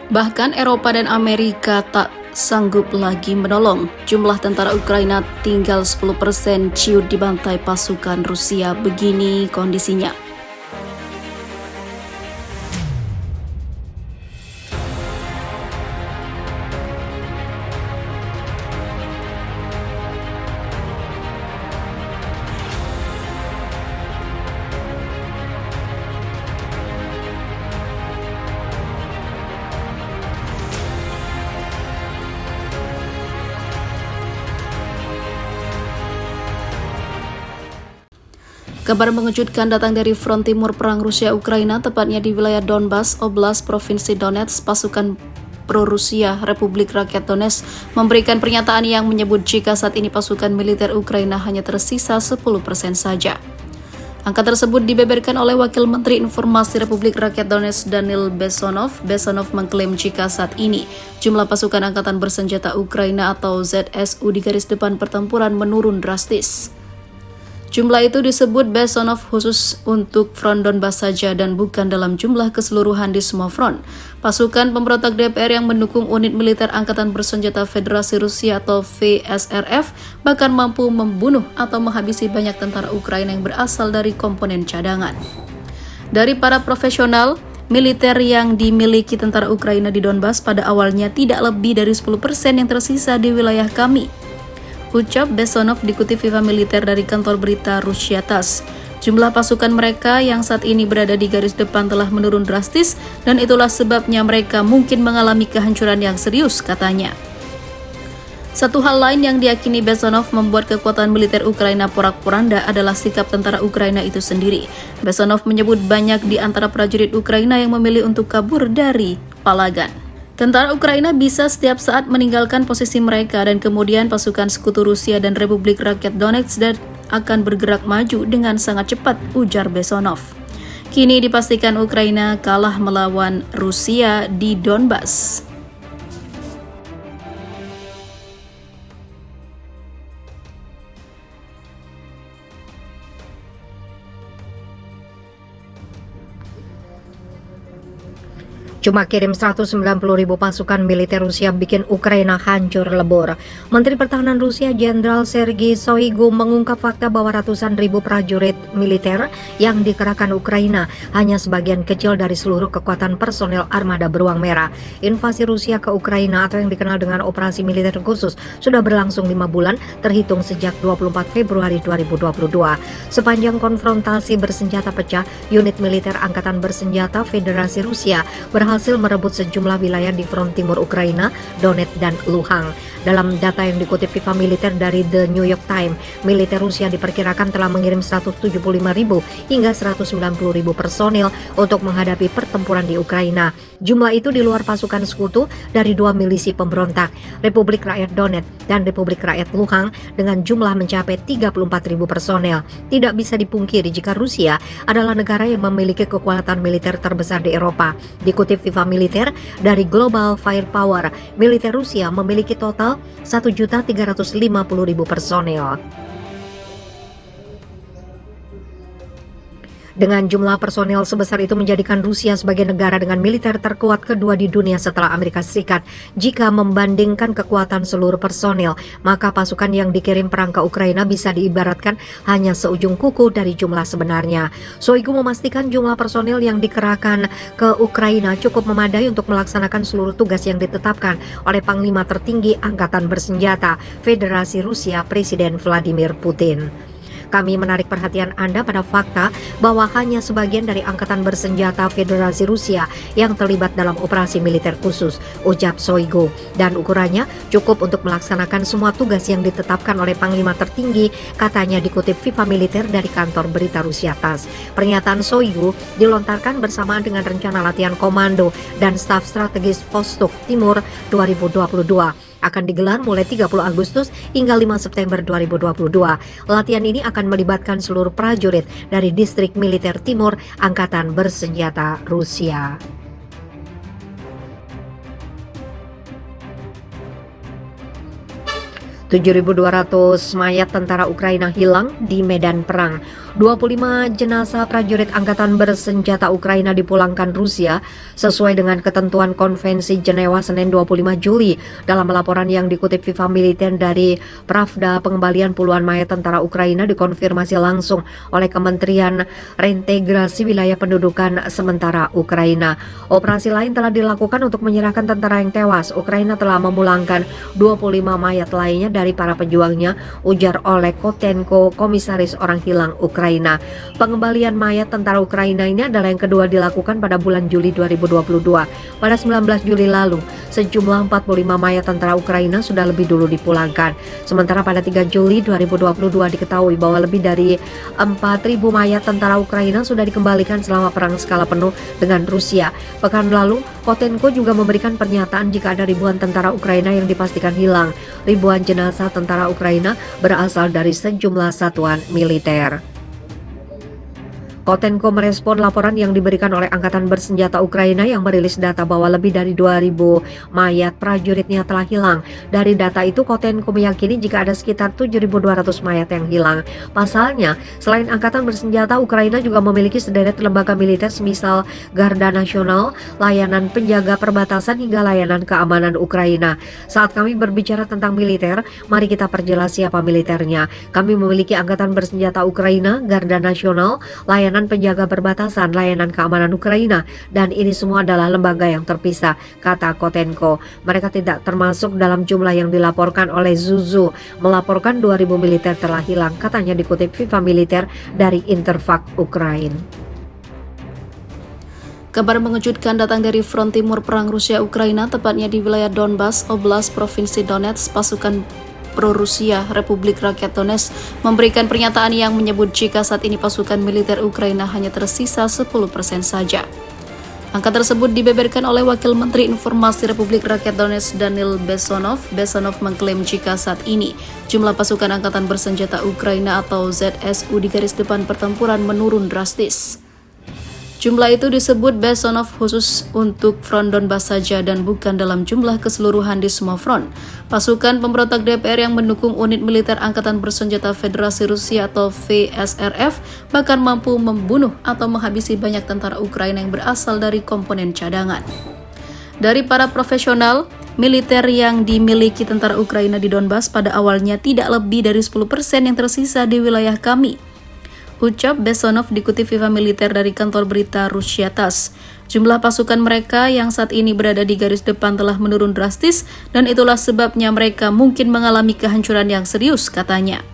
Bahkan Eropa dan Amerika tak sanggup lagi menolong. Jumlah tentara Ukraina tinggal 10% ciut dibantai pasukan Rusia. Begini kondisinya. Kabar mengejutkan datang dari front timur perang Rusia-Ukraina, tepatnya di wilayah Donbas, Oblast, Provinsi Donetsk. Pasukan pro-Rusia Republik Rakyat Donetsk memberikan pernyataan yang menyebut jika saat ini pasukan militer Ukraina hanya tersisa 10% saja. Angka tersebut dibeberkan oleh Wakil Menteri Informasi Republik Rakyat Donetsk Daniil Bessonov. Bessonov mengklaim jika saat ini jumlah pasukan Angkatan Bersenjata Ukraina atau ZSU di garis depan pertempuran menurun drastis. Jumlah itu disebut Bessonov khusus untuk front Donbas saja dan bukan dalam jumlah keseluruhan di semua front. Pasukan pemberontak DPR yang mendukung unit militer Angkatan Bersenjata Federasi Rusia atau VSRF bahkan mampu membunuh atau menghabisi banyak tentara Ukraina yang berasal dari komponen cadangan. Dari para profesional militer yang dimiliki tentara Ukraina di Donbas pada awalnya tidak lebih dari 10% yang tersisa di wilayah kami, ucap Bessonov dikutip Viva Militer dari kantor berita Rusia TASS. Jumlah pasukan mereka yang saat ini berada di garis depan telah menurun drastis dan itulah sebabnya mereka mungkin mengalami kehancuran yang serius, katanya. Satu hal lain yang diyakini Bessonov membuat kekuatan militer Ukraina porak-poranda adalah sikap tentara Ukraina itu sendiri. Bessonov menyebut banyak di antara prajurit Ukraina yang memilih untuk kabur dari palagan. Tentara Ukraina bisa setiap saat meninggalkan posisi mereka dan kemudian pasukan sekutu Rusia dan Republik Rakyat Donetsk akan bergerak maju dengan sangat cepat, ujar Bessonov. Kini dipastikan Ukraina kalah melawan Rusia di Donbas. Cuma kirim 190.000 pasukan militer Rusia bikin Ukraina hancur lebur. Menteri Pertahanan Rusia Jenderal Sergei Shoigu mengungkap fakta bahwa ratusan ribu prajurit militer yang dikerahkan Ukraina hanya sebagian kecil dari seluruh kekuatan personel armada beruang merah. Invasi Rusia ke Ukraina atau yang dikenal dengan operasi militer khusus sudah berlangsung 5 bulan terhitung sejak 24 Februari 2022. Sepanjang konfrontasi bersenjata pecah, unit militer Angkatan Bersenjata Federasi Rusia berhasil merebut sejumlah wilayah di front timur Ukraina, Donetsk dan Luhansk. Dalam data yang dikutip Viva Militer dari The New York Times, militer Rusia diperkirakan telah mengirim 175.000 hingga 190.000 personil untuk menghadapi pertempuran di Ukraina. Jumlah itu di luar pasukan sekutu dari dua milisi pemberontak, Republik Rakyat Donetsk dan Republik Rakyat Luhansk dengan jumlah mencapai 34.000 personel. Tidak bisa dipungkiri jika Rusia adalah negara yang memiliki kekuatan militer terbesar di Eropa. Dikutip Viva Militer dari Global Firepower, militer Rusia memiliki total 1.350.000 personel. Dengan jumlah personel sebesar itu menjadikan Rusia sebagai negara dengan militer terkuat kedua di dunia setelah Amerika Serikat. Jika membandingkan kekuatan seluruh personel, maka pasukan yang dikirim perang ke Ukraina bisa diibaratkan hanya seujung kuku dari jumlah sebenarnya. Shoigu memastikan jumlah personel yang dikerahkan ke Ukraina cukup memadai untuk melaksanakan seluruh tugas yang ditetapkan oleh Panglima Tertinggi Angkatan Bersenjata Federasi Rusia Presiden Vladimir Putin. Kami menarik perhatian Anda pada fakta bahwa hanya sebagian dari Angkatan Bersenjata Federasi Rusia yang terlibat dalam operasi militer khusus, ucap Shoigu, dan ukurannya cukup untuk melaksanakan semua tugas yang ditetapkan oleh Panglima Tertinggi, katanya dikutip Viva Militer dari kantor berita Rusia TASS. Pernyataan Shoigu dilontarkan bersamaan dengan rencana latihan komando dan staf strategis Vostok Timur 2022. Akan digelar mulai 30 Agustus hingga 5 September 2022. Latihan ini akan melibatkan seluruh prajurit dari distrik militer timur Angkatan Bersenjata Rusia. .7.200 mayat tentara Ukraina hilang di medan perang. 25 jenazah prajurit angkatan bersenjata Ukraina dipulangkan Rusia sesuai dengan ketentuan Konvensi Jenewa Senin 25 Juli. Dalam laporan yang dikutip Viva Militer dari Pravda, pengembalian puluhan mayat tentara Ukraina dikonfirmasi langsung oleh Kementerian Reintegrasi Wilayah Pendudukan Sementara Ukraina. Operasi lain telah dilakukan untuk menyerahkan tentara yang tewas. Ukraina telah memulangkan 25 mayat lainnya dari para pejuangnya, ujar Oleg Kotenko, komisaris orang hilang Ukraina. Pengembalian mayat tentara Ukraina ini adalah yang kedua dilakukan pada bulan Juli 2022. Pada 19 Juli lalu, sejumlah 45 mayat tentara Ukraina sudah lebih dulu dipulangkan. Sementara pada 3 Juli 2022 diketahui bahwa lebih dari 4.000 mayat tentara Ukraina sudah dikembalikan selama perang skala penuh dengan Rusia. Pekan lalu, Kotenko juga memberikan pernyataan jika ada ribuan tentara Ukraina yang dipastikan hilang. Ribuan jenazah tentara Ukraina berasal dari sejumlah satuan militer. Kotenko merespon laporan yang diberikan oleh Angkatan Bersenjata Ukraina yang merilis data bahwa lebih dari 2.000 mayat prajuritnya telah hilang. Dari data itu, Kotenko meyakini jika ada sekitar 7.200 mayat yang hilang. Pasalnya, selain Angkatan Bersenjata, Ukraina juga memiliki sederet lembaga militer semisal Garda Nasional, layanan penjaga perbatasan hingga layanan keamanan Ukraina. Saat kami berbicara tentang militer, mari kita perjelas siapa militernya. Kami memiliki Angkatan Bersenjata Ukraina, Garda Nasional, layanan penjaga perbatasan, layanan keamanan Ukraina, dan ini semua adalah lembaga yang terpisah, kata Kotenko. Mereka tidak termasuk dalam jumlah yang dilaporkan oleh Zuzu. Melaporkan 2.000 militer telah hilang, katanya dikutip Viva Militer dari Interfax Ukraina. Kabar mengejutkan datang dari front timur perang Rusia-Ukraina, tepatnya di wilayah Donbas, Oblast Provinsi Donetsk. Pasukan pro-Rusia Republik Rakyat Donetsk memberikan pernyataan yang menyebut jika saat ini pasukan militer Ukraina hanya tersisa 10% saja. Angka tersebut dibeberkan oleh Wakil Menteri Informasi Republik Rakyat Donetsk Danil Bessonov. Bessonov mengklaim jika saat ini jumlah pasukan Angkatan Bersenjata Ukraina atau ZSU di garis depan pertempuran menurun drastis. Jumlah itu disebut Bessonov khusus untuk front Donbas saja dan bukan dalam jumlah keseluruhan di semua front. Pasukan pemberontak DPR yang mendukung unit militer Angkatan Bersenjata Federasi Rusia atau VSRF bahkan mampu membunuh atau menghabisi banyak tentara Ukraina yang berasal dari komponen cadangan. Dari para profesional militer yang dimiliki tentara Ukraina di Donbas pada awalnya tidak lebih dari 10% yang tersisa di wilayah kami, ucap Bessonov dikutip Viva Militer dari kantor berita Rusia TASS. Jumlah pasukan mereka yang saat ini berada di garis depan telah menurun drastis dan itulah sebabnya mereka mungkin mengalami kehancuran yang serius, katanya.